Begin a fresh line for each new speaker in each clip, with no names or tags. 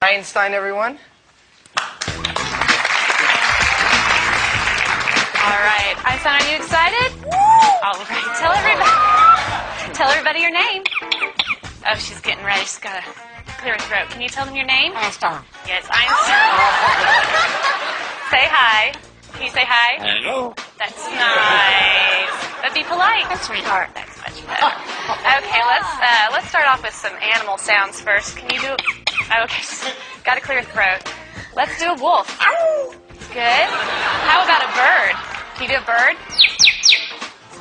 Einstein, everyone.
All right, Einstein, are you excited? All right, tell everybody your name. Oh, she's getting ready. She's got to clear her throat. Can you tell them your name?
Einstein.
Yes, Einstein. Say hi. Can you say hi?
Hello.
That's nice. But be polite.
That's sweetheart.
That's much better. Okay, let's start off with some animal sounds first. Can you do? Okay, got to clear your throat. Let's do a wolf. Good. How about a bird? Can you do a bird?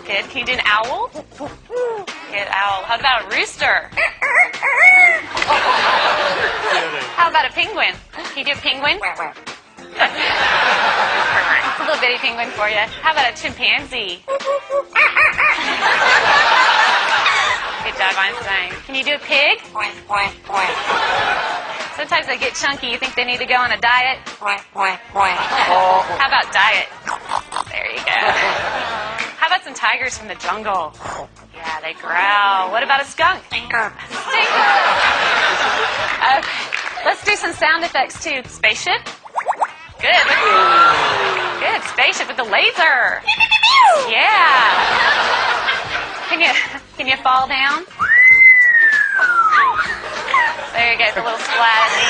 Good. Can you do an owl? Good, owl. How about a rooster? How about a penguin? Can you do a penguin? It's a little bitty penguin for you. How about a chimpanzee? Good job, Einstein. Can you do a pig? Sometimes they get chunky. You think they need to go on a diet? How about diet? There you go. How about some tigers from the jungle? Yeah, they growl. What about a skunk?
Stinker.
Okay, let's do some sound effects too. Spaceship? Good. Good. Spaceship with the laser. Yeah. Can you fall down? There you go. The little splat at the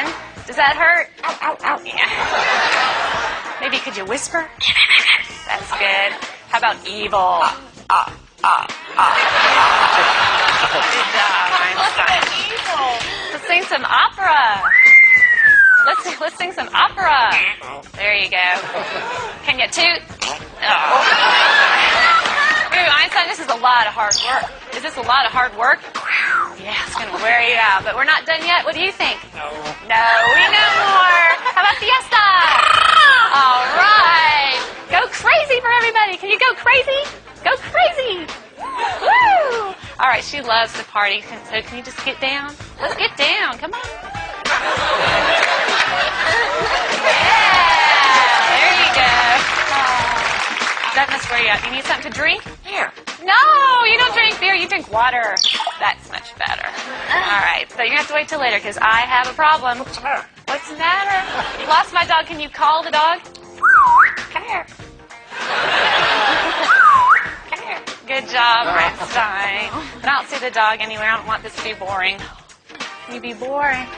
end. Does that hurt? Yeah. Maybe could you whisper? That's good. How about evil? Good job, Einstein. Let's sing some opera. Let's sing some opera. There you go. Can you toot? Oh. Ooh, Einstein, this is a lot of hard work. Is this a lot of hard work? Yeah, it's going to wear you out. But we're not done yet. What do you think? No, we know more. How about fiesta? All right. Go crazy for everybody. Can you go crazy? Go crazy. Woo! All right, she loves to party. So can you just get down? Let's get down. Come on. Yeah, there you go. That must wear you out. You need something to drink?
Here.
No, you don't drink beer. You drink water. That's much better. All right, so you're going to have to wait till later because I have a problem.
What's the matter?
What's the matter? You lost my dog. Can you call the dog?
Come here. Come here.
Good job, Einstein. But I don't see the dog anywhere. I don't want this to be boring. Can you be boring?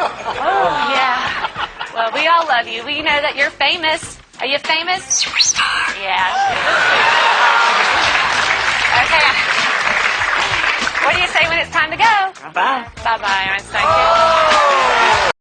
Oh, yeah. Well, we all love you. We know that you're famous. Are you famous?
Superstar.
Yeah. Okay. What do you say when it's time to go?
Bye-bye.
Bye-bye, Einstein.